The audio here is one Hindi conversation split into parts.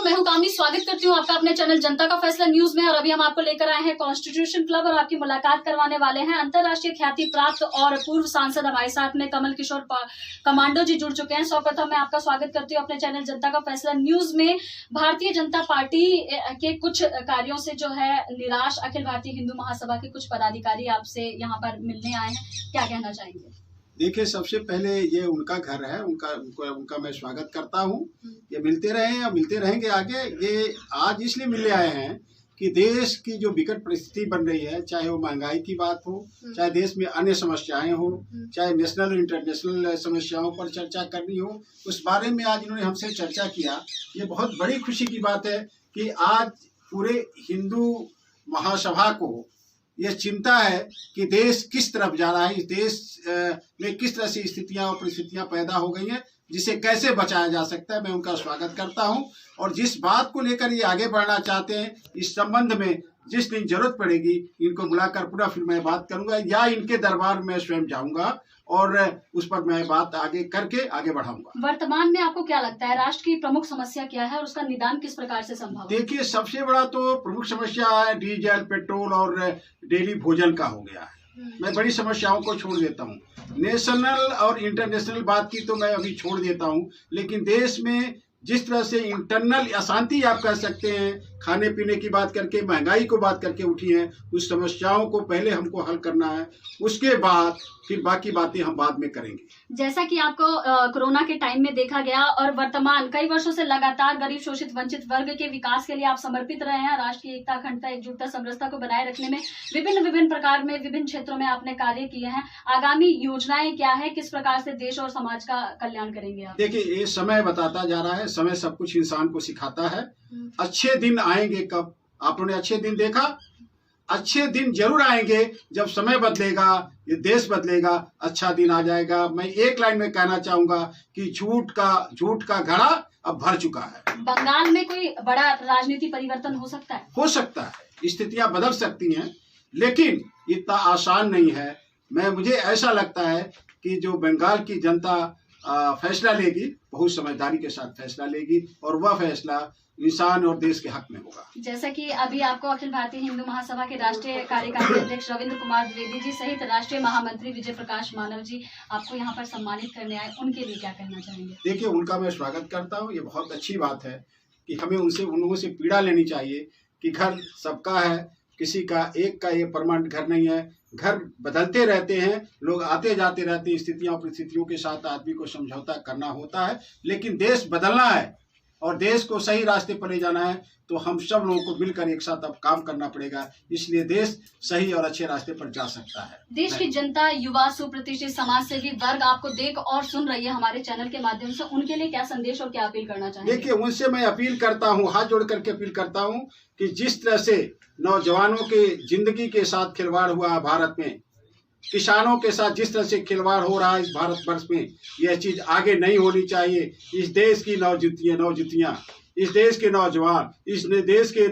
मैं हूं कामनी, स्वागत करती हूं आपका अपने चैनल जनता का फैसला न्यूज में। और अभी हम आपको लेकर आए हैं कॉन्स्टिट्यूशन क्लब और आपकी मुलाकात करवाने वाले हैं अंतर्राष्ट्रीय ख्याति प्राप्त और पूर्व सांसद हमारे साथ में कमल किशोर कमांडो जी जुड़ चुके हैं। सर्वप्रथम मैं आपका स्वागत करती हूँ अपने चैनल जनता का फैसला न्यूज में। भारतीय जनता पार्टी के कुछ कार्यों से जो है निराश अखिल भारतीय हिंदू महासभा के कुछ पदाधिकारी आपसे यहाँ पर मिलने आए हैं, क्या कहना चाहेंगे? देखिए, सबसे पहले ये उनका घर है, उनका मैं स्वागत करता हूँ। ये मिलते रहे और मिलते रहेंगे आगे। ये आज इसलिए मिलने आए हैं कि देश की जो विकट परिस्थिति बन रही है, चाहे वो महंगाई की बात हो, चाहे देश में अन्य समस्याएं हो, चाहे नेशनल इंटरनेशनल समस्याओं पर चर्चा करनी हो, उस बारे में आज इन्होंने हमसे चर्चा किया। ये बहुत बड़ी खुशी की बात है कि आज पूरे हिंदू महासभा को यह चिंता है कि देश किस तरफ जा रहा है, इस देश में किस तरह से स्थितियां और परिस्थितियां पैदा हो गई हैं, जिसे कैसे बचाया जा सकता है। मैं उनका स्वागत करता हूं और जिस बात को लेकर ये आगे बढ़ना चाहते हैं, इस संबंध में जिस दिन जरूरत पड़ेगी इनको बुलाकर पूरा फिर मैं बात करूंगा या इनके दरबार में स्वयं जाऊंगा और उस पर मैं बात आगे करके आगे बढ़ाऊंगा। वर्तमान में आपको क्या लगता है राष्ट्र की प्रमुख समस्या क्या है और उसका निदान किस प्रकार से संभव है? देखिए, सबसे बड़ा तो प्रमुख समस्या है डीजल, पेट्रोल और डेली भोजन का हो गया है। मैं बड़ी समस्याओं को छोड़ देता हूँ, नेशनल और इंटरनेशनल बात की तो मैं अभी छोड़ देता हूँ, लेकिन देश में जिस तरह से इंटरनल अशांति आप कह सकते हैं, खाने पीने की बात करके, महंगाई को बात करके उठी है, उस समस्याओं को पहले हमको हल करना है, उसके बाद फिर बाकी बातें हम बाद में करेंगे। जैसा कि आपको कोरोना के टाइम में देखा गया और वर्तमान कई वर्षों से लगातार गरीब, शोषित, वंचित वर्ग के विकास के लिए आप समर्पित रहे हैं। राष्ट्र की एकता, अखंडता, एकजुटता, समरसता को बनाए रखने में विभिन्न प्रकार में विभिन्न क्षेत्रों में आपने कार्य किए हैं। आगामी योजनाएं क्या है, किस प्रकार से देश और समाज का कल्याण करेंगे आप? देखिए, ये समय बताता जा रहा है, समय सब कुछ इंसान को सिखाता है। अच्छे दिन आएंगे कब? आपने अच्छे दिन देखा? अच्छे दिन जरूर आएंगे जब समय बदलेगा, ये देश बदलेगा, अच्छा दिन आ जाएगा। मैं एक लाइन में कहना चाहूंगा कि झूठ का घड़ा अब भर चुका है। बंगाल में कोई बड़ा राजनीति परिवर्तन हो सकता है? हो सकता है, स्थितियां बदल सकती हैं, लेकिन इतना आसान नहीं है। मुझे ऐसा लगता है कि जो बंगाल की जनता फैसला लेगी, बहुत समझदारी के साथ फैसला लेगी और वह फैसला इंसान और देश के हक में होगा। जैसा कि अभी आपको अखिल भारतीय हिंदू महासभा के राष्ट्रीय कार्यकारी अध्यक्ष रविंद्र कुमार द्विवेदी जी सहित राष्ट्रीय महामंत्री विजय प्रकाश मानव जी आपको यहाँ पर सम्मानित करने आए, उनके लिए क्या कहना चाहेंगे? देखिए, उनका मैं स्वागत करता हूँ। ये बहुत अच्छी बात है कि हमें उन लोगों से पीड़ा लेनी चाहिए कि घर सबका है, किसी का एक का ये परमानेंट घर नहीं है। घर बदलते रहते हैं, लोग आते जाते रहते हैं, स्थितियों परिस्थितियों के साथ आदमी को समझौता करना होता है, लेकिन देश बदलना है और देश को सही रास्ते पर ले जाना है तो हम सब लोगों को मिलकर एक साथ अब काम करना पड़ेगा। इसलिए देश सही और अच्छे रास्ते पर जा सकता है। देश की जनता, युवा, सुप्रतिष्ठित समाज सेवी वर्ग आपको देख और सुन रही है हमारे चैनल के माध्यम से, उनके लिए क्या संदेश और क्या अपील करना चाहेंगे? देखिए, उनसे मैं अपील करता हूँ, हाथ जोड़ करके अपील करता हूँ कि जिस तरह से नौजवानों के जिंदगी के साथ खिलवाड़ हुआ है भारत में, किसानों के साथ जिस तरह से खिलवाड़ हो रहा है इस भारतवर्ष में, यह चीज आगे नहीं होनी चाहिए। इस देश की नौजुतियां, इस देश के नौजवान, इस देश के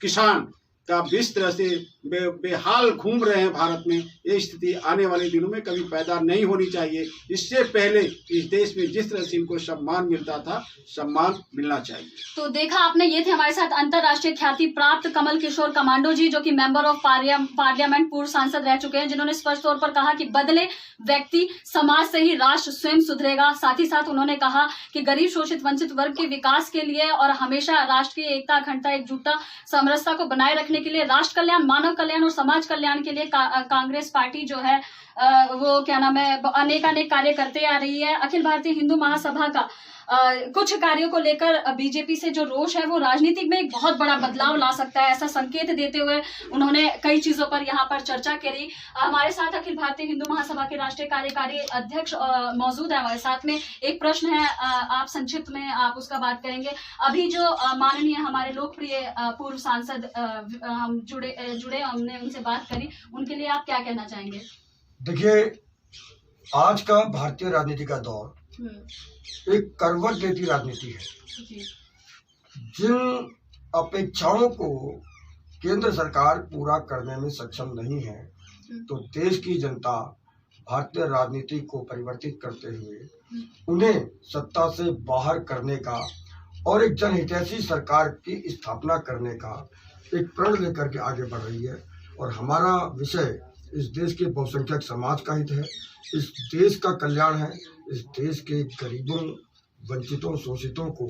किसान का जिस तरह से बेहाल घूम रहे हैं भारत में, ये स्थिति आने वाले दिनों में कभी पैदा नहीं होनी चाहिए। इससे पहले इस देश में जिस तरह से इनको सम्मान मिलता था, सम्मान मिलना चाहिए। तो देखा आपने, ये थे हमारे साथ अंतर्राष्ट्रीय ख्याति प्राप्त कमल किशोर कमांडो जी, जो कि मेंबर ऑफ पार्लियामेंट, पूर्व सांसद रह चुके हैं, जिन्होंने स्पष्ट तौर पर कहा कि बदले व्यक्ति, समाज से ही राष्ट्र स्वयं सुधरेगा। साथ ही साथ उन्होंने कहा कि गरीब, शोषित, वंचित वर्ग के विकास के लिए और हमेशा राष्ट्र की एकता, अखंडता, एकजुटता, समरसता को बनाए रखने के लिए, राष्ट्र कल्याण, मानव कल्याण और समाज कल्याण के लिए कांग्रेस पार्टी जो है वो क्या नाम है अनेक कार्य करते आ रही है। अखिल भारतीय हिंदू महासभा का कुछ कार्यों को लेकर बीजेपी से जो रोष है वो राजनीतिक में एक बहुत बड़ा बदलाव ला सकता है, ऐसा संकेत देते हुए उन्होंने कई चीजों पर यहाँ पर चर्चा करी। हमारे साथ अखिल भारतीय हिंदू महासभा के राष्ट्रीय कार्यकारी अध्यक्ष मौजूद है हमारे साथ में। एक प्रश्न है, आप संक्षिप्त में आप उसका बात करेंगे। अभी जो माननीय हमारे लोकप्रिय पूर्व सांसद हम जुड़े हमने उनसे बात करी, उनके लिए आप क्या कहना चाहेंगे? देखिए, आज का भारतीय राजनीति का दौर एक करवट देती राजनीति है। जिन अपेक्षाओं को केंद्र सरकार पूरा करने में सक्षम नहीं है, तो देश की जनता भारतीय राजनीति को परिवर्तित करते हुए उन्हें सत्ता से बाहर करने का और एक जनहितैषी सरकार की स्थापना करने का एक प्रण लेकर के आगे बढ़ रही है। और हमारा विषय इस देश के बहुसंख्यक समाज का हित है, इस देश का कल्याण है, इस देश के गरीबों, वंचितों, शोषितों को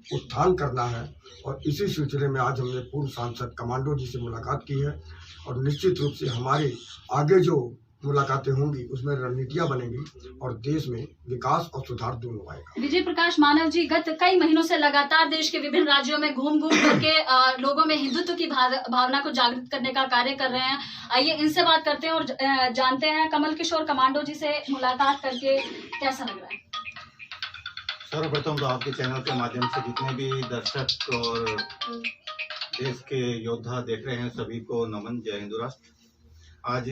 उत्थान करना है। और इसी सिलसिले में आज हमने पूर्व सांसद कमांडो जी से मुलाकात की है और निश्चित रूप से हमारे आगे जो मुलाकातें होंगी उसमें रणनीतियां बनेंगी और देश में विकास और सुधार दोनों आएगा। विजय प्रकाश मानव जी गत कई महीनों से लगातार देश के विभिन्न राज्यों में घूम करके लोगों में हिंदुत्व की भावना को जागृत करने का कार्य कर रहे हैं। आइए इनसे बात करते हैं और जानते हैं कमल किशोर कमांडो जी से मुलाकात करके कैसा लग रहा है। सर्वप्रथम तो आपके चैनल के माध्यम से जितने भी दर्शक और देश के योद्धा देख रहे हैं सभी को नमन। जय हिंद राष्ट्र। आज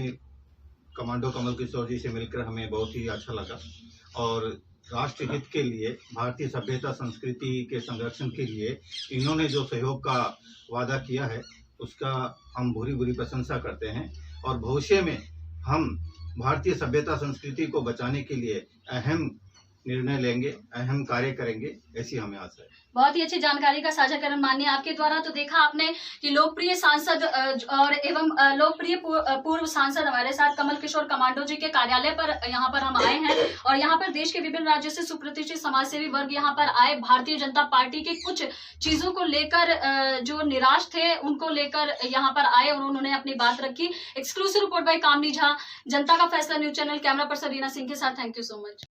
कमांडो कमल किशोर जी से मिलकर हमें बहुत ही अच्छा लगा और राष्ट्र हित के लिए, भारतीय सभ्यता संस्कृति के संरक्षण के लिए इन्होंने जो सहयोग का वादा किया है उसका हम भूरी भूरी प्रशंसा करते हैं और भविष्य में हम भारतीय सभ्यता संस्कृति को बचाने के लिए अहम निर्णय लेंगे, अहम कार्य करेंगे, ऐसी हमें आशा है। बहुत ही अच्छी जानकारी का साझाकरण माननीय आपके द्वारा। तो देखा आपने कि लोकप्रिय सांसद और एवं लोकप्रिय पूर्व सांसद हमारे साथ कमल किशोर कमांडो जी के कार्यालय पर यहाँ पर हम आए हैं और यहाँ पर देश के विभिन्न राज्यों से सुप्रतिष्ठित समाजसेवी वर्ग यहाँ पर आए। भारतीय जनता पार्टी के कुछ चीजों को लेकर जो निराश थे उनको लेकर यहाँ पर आए और उन्होंने अपनी बात रखी। एक्सक्लूसिव रिपोर्ट बाय कामनी झा, जनता का फैसला news channel. Camera person Reena Singh के साथ। Thank you so much.